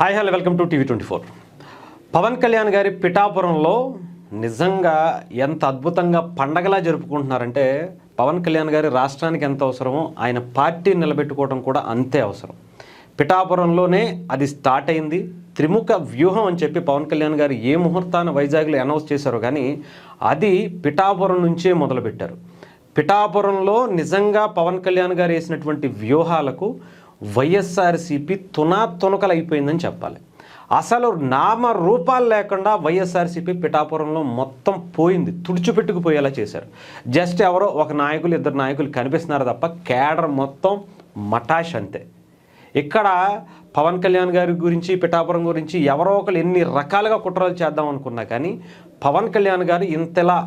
Hi hello welcome to TV 24. Pawan Kalyan గారి పిఠాపురంలో నిజంగా ఎంత అద్భుతంగా పండగలా జరుపుకుంటున్నారంటే పవన్ కళ్యాణ్ గారి రాష్ట్రానికి ఎంత అవసరమో ఆయన పార్టీ నిలబెట్టుకోవడం కూడా అంతే అవసరం. పిఠాపురంలోనే అది స్టార్ట్ అయింది. త్రిముఖ వ్యూహం అని చెప్పి పవన్ కళ్యాణ్ గారు ఏ ముహూర్తాన వైజాగ్లో అనౌన్స్ చేశారో కానీ అది పిఠాపురం నుంచే మొదలుపెట్టారు. పిఠాపురంలో నిజంగా పవన్ కళ్యాణ్ గారు వేసినటువంటి వ్యూహాలకు వైఎస్ఆర్సీపీ తునకలు అయిపోయిందని చెప్పాలి. అసలు నామ రూపాలు లేకుండా వైఎస్ఆర్సీపీ పిఠాపురంలో మొత్తం పోయింది, తుడిచిపెట్టుకుపోయేలా చేశారు. జస్ట్ ఎవరో ఒక నాయకులు ఇద్దరు నాయకులు కనిపిస్తున్నారు తప్ప కేడర్ మొత్తం మటాష్ అంతే. ఇక్కడ పవన్ కళ్యాణ్ గారి గురించి పిఠాపురం గురించి ఎవరో ఒకరు ఎన్ని రకాలుగా కుట్రలు చేద్దాం అనుకున్నా కానీ పవన్ కళ్యాణ్ గారు ఇంతలా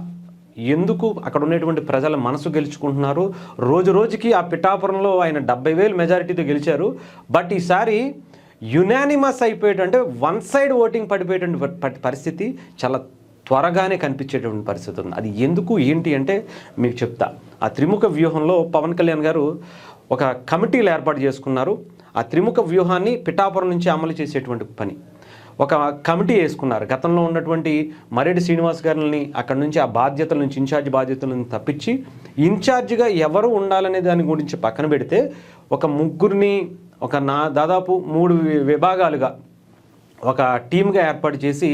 ఎందుకు అక్కడ ఉన్నటువంటి ప్రజల మనసు గెలుచుకుంటున్నారు. రోజు రోజుకి ఆ పిఠాపురంలో ఆయన 70,000 మెజారిటీతో గెలిచారు. బట్ ఈసారి యునానిమస్ అయిపోయేటంటే వన్ సైడ్ ఓటింగ్ పడిపోయేటువంటి పరిస్థితి చాలా త్వరగానే కనిపించేటువంటి పరిస్థితి ఉంది. అది ఎందుకు ఏంటి అంటే మీకు చెప్తా. ఆ త్రిముఖ వ్యూహంలో పవన్ కళ్యాణ్ గారు ఒక కమిటీలు ఏర్పాటు చేసుకున్నారు. ఆ త్రిముఖ వ్యూహాన్ని పిఠాపురం నుంచి అమలు చేసేటువంటి పని ఒక కమిటీ వేసుకున్నారు. గతంలో ఉన్నటువంటి మరెడ్డి శ్రీనివాస్ గారిని అక్కడ నుంచి ఆ బాధ్యతల నుంచి ఇన్ఛార్జ్ బాధ్యతల నుంచి తప్పించి ఇన్ఛార్జిగా ఎవరు ఉండాలనే దాని గురించి పక్కన పెడితే ఒక ముగ్గురిని దాదాపు 3 విభాగాలుగా ఒక టీమ్గా ఏర్పాటు చేసి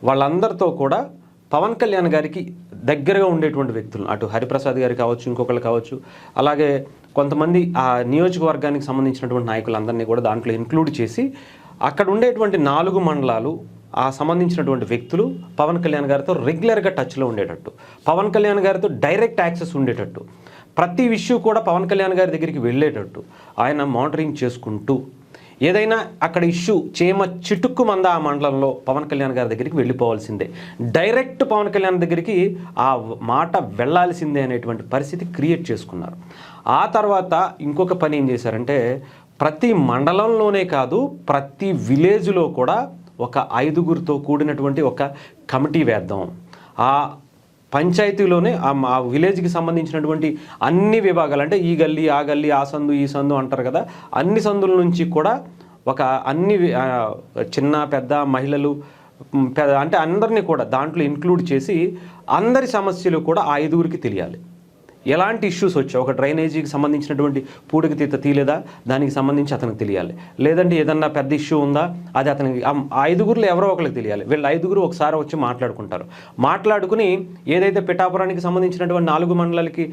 వాళ్ళందరితో కూడా పవన్ కళ్యాణ్ గారికి దగ్గరగా ఉండేటువంటి వ్యక్తులు, అటు హరిప్రసాద్ గారు కావచ్చు, ఇంకొకరు కావచ్చు, అలాగే కొంతమంది ఆ నియోజకవర్గానికి సంబంధించినటువంటి నాయకులందరినీ కూడా దాంట్లో ఇంక్లూడ్ చేసి అక్కడ ఉండేటువంటి 4 మండలాలు ఆ సంబంధించినటువంటి వ్యక్తులు పవన్ కళ్యాణ్ గారితో రెగ్యులర్గా టచ్లో ఉండేటట్టు, పవన్ కళ్యాణ్ గారితో డైరెక్ట్ యాక్సెస్ ఉండేటట్టు, ప్రతి విషయం కూడా పవన్ కళ్యాణ్ గారి దగ్గరికి వెళ్ళేటట్టు ఆయన మానిటరింగ్ చేసుకుంటూ ఏదైనా అక్కడ ఇష్యూ చిటుక్కు మంద ఆ మండలంలో పవన్ కళ్యాణ్ గారి దగ్గరికి వెళ్ళిపోవాల్సిందే, డైరెక్ట్ పవన్ కళ్యాణ్ దగ్గరికి ఆ మాట వెళ్ళాల్సిందే అనేటువంటి పరిస్థితి క్రియేట్ చేసుకున్నారు. ఆ తర్వాత ఇంకొక పని ఏం చేశారంటే ప్రతి మండలంలోనే కాదు ప్రతి విలేజ్లో కూడా ఒక 5గురితో కూడినటువంటి ఒక కమిటీ వేద్దాం. ఆ పంచాయతీలోనే ఆ విలేజ్కి సంబంధించినటువంటి అన్ని విభాగాలు, అంటే ఈ గల్లీ ఆ గల్లీ ఆ సందు ఈ సందు అంటారు కదా, అన్ని సందుల నుంచి కూడా ఒక అన్ని చిన్న పెద్ద మహిళలు అంటే అందరినీ కూడా దాంట్లో ఇంక్లూడ్ చేసి అందరి సమస్యలు కూడా ఆ 5గురికి తెలియాలి. ఎలాంటి ఇష్యూస్ వచ్చాయి, ఒక డ్రైనేజీకి సంబంధించినటువంటి పూడికి తీయలేదా దానికి సంబంధించి అతనికి తెలియాలి, లేదంటే ఏదన్నా పెద్ద ఇష్యూ ఉందా అది అతనికి 5గురులో ఎవరో ఒకరికి తెలియాలి. వీళ్ళు 5గురు ఒకసారి వచ్చి మాట్లాడుకుంటారు. మాట్లాడుకుని ఏదైతే పిఠాపురానికి సంబంధించినటువంటి 4 మండలాలకి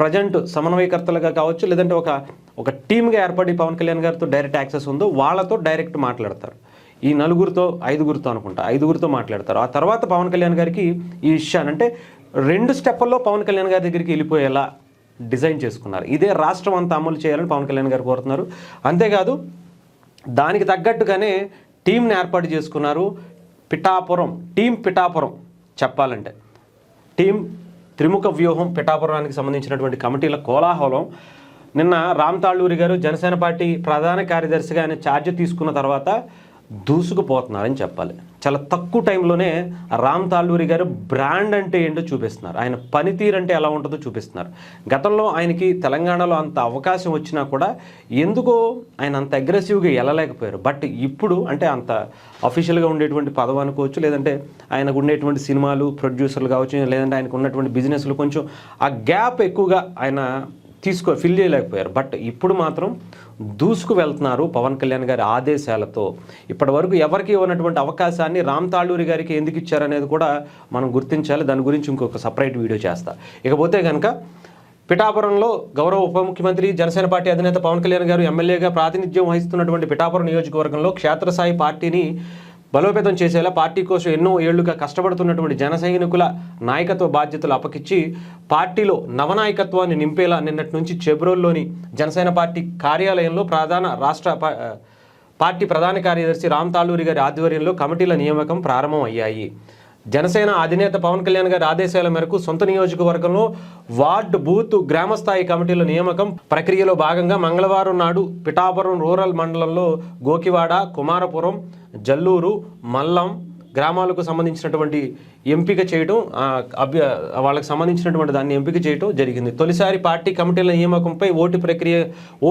ప్రజెంట్ సమన్వయకర్తలుగా కావచ్చు, లేదంటే ఒక టీమ్గా ఏర్పడి పవన్ కళ్యాణ్ గారితో డైరెక్ట్ యాక్సెస్ ఉందో వాళ్ళతో డైరెక్ట్ మాట్లాడతారు. ఈ 4గురితో 5గురితో అనుకుంటా 5గురితో మాట్లాడతారు. ఆ తర్వాత పవన్ కళ్యాణ్ గారికి ఈ విషయాన్ని అంటే 2 స్టెప్పుల్లో పవన్ కళ్యాణ్ గారి దగ్గరికి వెళ్ళిపోయేలా డిజైన్ చేసుకున్నారు. ఇదే రాష్ట్రం అంతా అమలు చేయాలని పవన్ కళ్యాణ్ గారు కోరుతున్నారు. అంతేకాదు దానికి తగ్గట్టుగానే టీంని ఏర్పాటు చేసుకున్నారు. పిఠాపురం చెప్పాలంటే టీం త్రిముఖ వ్యూహం పిఠాపురానికి సంబంధించినటువంటి కమిటీల కోలాహలం. నిన్న రామ్ తాళ్ళూరి గారు జనసేన పార్టీ ప్రధాన కార్యదర్శిగా ఆయన ఛార్జ్ తీసుకున్న తర్వాత దూసుకుపోతున్నారని చెప్పాలి. చాలా తక్కువ టైంలోనే రామ్ తాళ్ళూరి గారు బ్రాండ్ అంటే ఏంటో చూపిస్తున్నారు, ఆయన పనితీరు అంటే ఎలా ఉంటుందో చూపిస్తున్నారు. గతంలో ఆయనకి తెలంగాణలో అంత అవకాశం వచ్చినా కూడా ఎందుకో ఆయన అంత అగ్రెసివ్గా వెళ్ళలేకపోయారు. బట్ ఇప్పుడు అంటే అంత అఫీషియల్గా ఉండేటువంటి పదవి అనుకోవచ్చు, లేదంటే ఆయనకు ఉండేటువంటి సినిమాలు ప్రొడ్యూసర్లు కావచ్చు, లేదంటే ఆయనకు ఉన్నటువంటి బిజినెస్లు కొంచెం ఆ గ్యాప్ ఎక్కువగా ఆయన ఫిల్ చేయలేకపోయారు. బట్ ఇప్పుడు మాత్రం దూసుకు వెళ్తున్నారు పవన్ కళ్యాణ్ గారి ఆదేశాలతో. ఇప్పటి వరకు ఎవరికి ఇవ్వనటువంటి అవకాశాన్ని రామ్ తాళ్ళూరి గారికి ఎందుకు ఇచ్చారనేది కూడా మనం గుర్తించాలి. దాని గురించి ఇంకొక సపరేట్ వీడియో చేస్తా. ఇకపోతే కనుక పిఠాపురంలో గౌరవ ఉప ముఖ్యమంత్రి జనసేన పార్టీ అధినేత పవన్ కళ్యాణ్ గారు ఎమ్మెల్యేగా ప్రాతినిధ్యం వహిస్తున్నటువంటి పిఠాపురం నియోజకవర్గంలో క్షేత్రస్థాయి పార్టీని బలోపేతం చేసేలా పార్టీ కోసం ఎన్నో ఏళ్లుగా కష్టపడుతున్నటువంటి జన సైనికుల నాయకత్వ బాధ్యతలు అప్పకిచ్చి పార్టీలో నవనాయకత్వాన్ని నింపేలా నిన్నటి నుంచి చెబ్రోల్లోని జనసేన పార్టీ కార్యాలయంలో పార్టీ ప్రధాన కార్యదర్శి రామ్ తాళ్ళూరి గారి ఆధ్వర్యంలో కమిటీల నియామకం ప్రారంభం అయ్యాయి. జనసేన అధినేత పవన్ కళ్యాణ్ గారి ఆదేశాల మేరకు సొంత నియోజకవర్గంలో వార్డు బూత్ గ్రామస్థాయి కమిటీల నియామకం ప్రక్రియలో భాగంగా మంగళవారం నాడు పిఠాపురం రూరల్ మండలంలో గోకివాడ, కుమారపురం, జల్లూరు, మల్లం, గ్రామాలకు సంబంధించినటువంటి ఎంపిక చేయడం, వాళ్ళకి సంబంధించినటువంటి దాన్ని ఎంపిక చేయడం జరిగింది. తొలిసారి పార్టీ కమిటీల నియామకంపై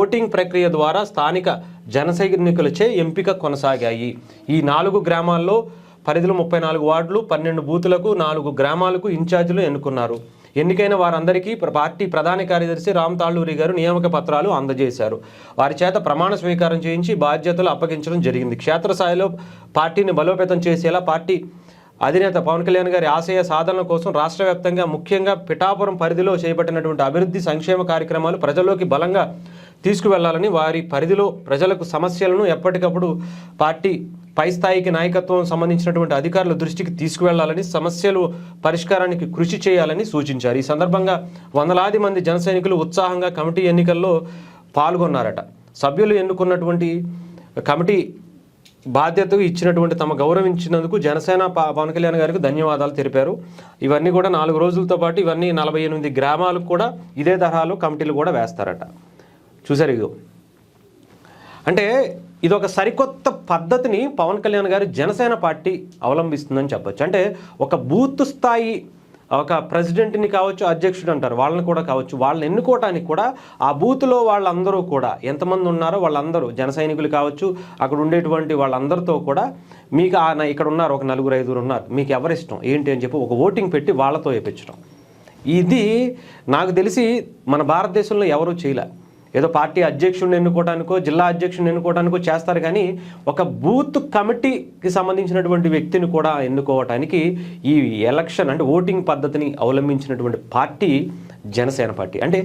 ఓటింగ్ ప్రక్రియ ద్వారా స్థానిక జన సైనికులచే ఎంపిక కొనసాగాయి. ఈ 4 గ్రామాల్లో పరిధిలో 34 వార్డులు, 12 బూతులకు 4 గ్రామాలకు ఇన్ఛార్జీలు ఎన్నుకున్నారు. ఎన్నికైన వారందరికీ పార్టీ ప్రధాన కార్యదర్శి రామ్ తాళ్ళూరి గారు నియామక పత్రాలు అందజేశారు. వారి చేత ప్రమాణ స్వీకారం చేయించి బాధ్యతలు అప్పగించడం జరిగింది. క్షేత్రస్థాయిలో పార్టీని బలోపేతం చేసేలా పార్టీ అధినేత పవన్ కళ్యాణ్ గారి ఆశయ సాధన కోసం రాష్ట్ర వ్యాప్తంగా ముఖ్యంగా పిఠాపురం పరిధిలో చేపట్టినటువంటి అభివృద్ధి సంక్షేమ కార్యక్రమాలు ప్రజల్లోకి బలంగా తీసుకువెళ్లాలని, వారి పరిధిలో ప్రజలకు సమస్యలను ఎప్పటికప్పుడు పార్టీ పై స్థాయికి నాయకత్వం సంబంధించినటువంటి అధికారుల దృష్టికి తీసుకువెళ్లాలని, సమస్యలు పరిష్కారానికి కృషి చేయాలని సూచించారు. ఈ సందర్భంగా వందలాది మంది జన సైనికులు ఉత్సాహంగా కమిటీ ఎన్నికల్లో పాల్గొన్నారట. సభ్యులు ఎన్నుకున్నటువంటి కమిటీ బాధ్యత ఇచ్చినటువంటి తమ గౌరవించినందుకు జనసేన పవన్ కళ్యాణ్ గారికి ధన్యవాదాలు తెలిపారు. ఇవన్నీ కూడా 4 రోజులతో పాటు ఇవన్నీ 48 గ్రామాలకు కూడా ఇదే తరహాలో కమిటీలు కూడా వేస్తారట. చూసారు ఇగో, అంటే ఇది ఒక సరికొత్త పద్ధతిని పవన్ కళ్యాణ్ గారు జనసేన పార్టీ అవలంబిస్తుందని చెప్పొచ్చు. అంటే ఒక బూత్ స్థాయి ఒక ప్రెసిడెంట్ని కావచ్చు, అధ్యక్షుడు అంటారు వాళ్ళని కూడా కావచ్చు, వాళ్ళని ఎన్నుకోవటానికి కూడా ఆ బూత్లో వాళ్ళందరూ కూడా ఎంతమంది ఉన్నారో వాళ్ళందరూ జన సైనికులు కావచ్చు, అక్కడ ఉండేటువంటి వాళ్ళందరితో కూడా మీకు ఇక్కడ ఉన్నారు ఒక 4-5 ఉన్నారు, మీకు ఎవరిష్టం ఏంటి అని చెప్పి ఒక ఓటింగ్ పెట్టి వాళ్ళతో వేయించడం. ఇది నాకు తెలిసి మన భారతదేశంలో ఎవరూ చేయలే. ఏదో పార్టీ అధ్యక్షుడిని ఎన్నుకోవడానికో జిల్లా అధ్యక్షుడిని ఎన్నుకోవడానికో చేస్తారు, కానీ ఒక బూత్ కమిటీకి సంబంధించినటువంటి వ్యక్తిని కూడా ఎన్నుకోవటానికి ఈ ఎలక్షన్ అంటే ఓటింగ్ పద్ధతిని అవలంబించినటువంటి పార్టీ జనసేన పార్టీ. అంటే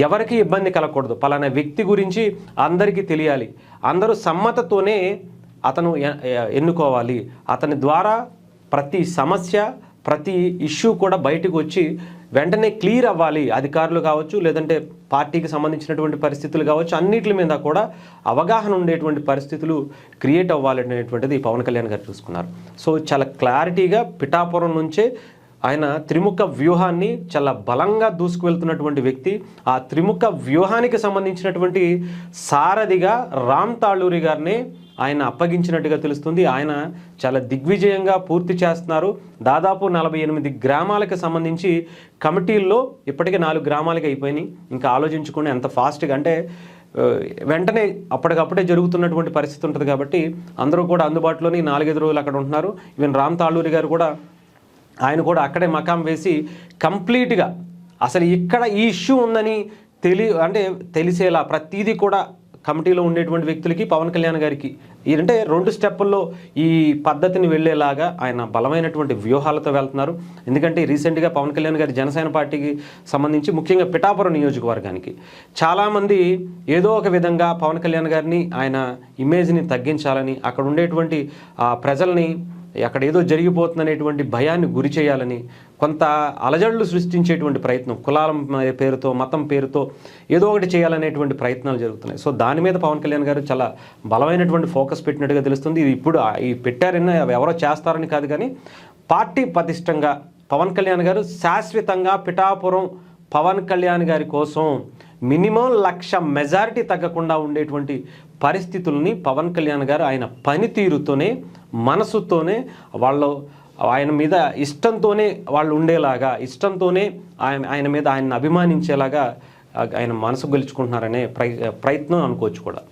ఎవరికి ఇబ్బంది కలగకూడదు, పలానా వ్యక్తి గురించి అందరికీ తెలియాలి, అందరూ సమ్మతతోనే అతను ఎన్నుకోవాలి, అతని ద్వారా ప్రతి సమస్య ప్రతి ఇష్యూ కూడా బయటకు వచ్చి వెంటనే క్లియర్ అవ్వాలి. అధికారులు కావచ్చు, లేదంటే పార్టీకి సంబంధించినటువంటి పరిస్థితులు కావచ్చు, అన్నిటి మీద కూడా అవగాహన ఉండేటువంటి పరిస్థితులు క్రియేట్ అవ్వాలనేటువంటిది పవన్ కళ్యాణ్ గారు చూసుకున్నారు. సో చాలా క్లారిటీగా పిఠాపురం నుంచే ఆయన త్రిముఖ వ్యూహాన్ని చాలా బలంగా దూసుకువెళ్తున్నటువంటి వ్యక్తి. ఆ త్రిముఖ వ్యూహానికి సంబంధించినటువంటి సారథిగా రామ్ తాళ్ళూరి గారిని ఆయన అప్పగించినట్టుగా తెలుస్తుంది. ఆయన చాలా దిగ్విజయంగా పూర్తి చేస్తున్నారు. దాదాపు 48 గ్రామాలకు సంబంధించి కమిటీల్లో ఇప్పటికే 4 గ్రామాలకి అయిపోయినాయి. ఇంకా ఆలోచించుకుని ఎంత ఫాస్ట్గా అంటే వెంటనే అప్పటికప్పుడే జరుగుతున్నటువంటి పరిస్థితి ఉంటుంది కాబట్టి అందరూ కూడా అందుబాటులోని 4-5 రోజులు అక్కడ ఉంటున్నారు. ఈవెన్ రామ్ తాళ్ళూరి గారు కూడా ఆయన కూడా అక్కడే మకాం వేసి కంప్లీట్గా అసలు ఇక్కడ ఈ ఇష్యూ ఉందని తెలిసేలా ప్రతిదీ కూడా కమిటీలో ఉండేటువంటి వ్యక్తులకి పవన్ కళ్యాణ్ గారికి అంటే 2 స్టెప్పుల్లో ఈ పద్ధతిని వెళ్ళేలాగా ఆయన బలమైనటువంటి వ్యూహాలతో వెళ్తున్నారు. ఎందుకంటే రీసెంట్గా పవన్ కళ్యాణ్ గారి జనసేన పార్టీకి సంబంధించి ముఖ్యంగా పిఠాపురం నియోజకవర్గానికి చాలామంది ఏదో ఒక విధంగా పవన్ కళ్యాణ్ గారిని ఆయన ఇమేజ్ని తగ్గించాలని, అక్కడ ఉండేటువంటి ప్రజల్ని అక్కడ ఏదో జరిగిపోతుందనేటువంటి భయాన్ని గురి చేయాలని, కొంత అలజడులు సృష్టించేటువంటి ప్రయత్నం, కులాల పేరుతో మతం పేరుతో ఏదో ఒకటి చేయాలనేటువంటి ప్రయత్నాలు జరుగుతున్నాయి. సో దాని మీద పవన్ కళ్యాణ్ గారు చాలా బలమైనటువంటి ఫోకస్ పెట్టినట్టుగా తెలుస్తుంది. ఇది ఇప్పుడు ఈ పెట్టారని ఎవరో చేస్తారని కాదు, కానీ పార్టీ పటిష్టంగా పవన్ కళ్యాణ్ గారు శాశ్వతంగా పిఠాపురం పవన్ కళ్యాణ్ గారి కోసం మినిమం 1,00,000 మెజారిటీ తగ్గకుండా ఉండేటువంటి పరిస్థితుల్ని పవన్ కళ్యాణ్ గారు ఆయన పనితీరుతోనే మనసుతోనే ఆయన మీద ఇష్టంతోనే వాళ్ళు ఉండేలాగా, ఇష్టంతోనే ఆయన మీద ఆయన అభిమానించేలాగా ఆయన మనసు గెలుచుకుంటున్నారనే ప్రయత్నం అనుకోవచ్చు కూడా.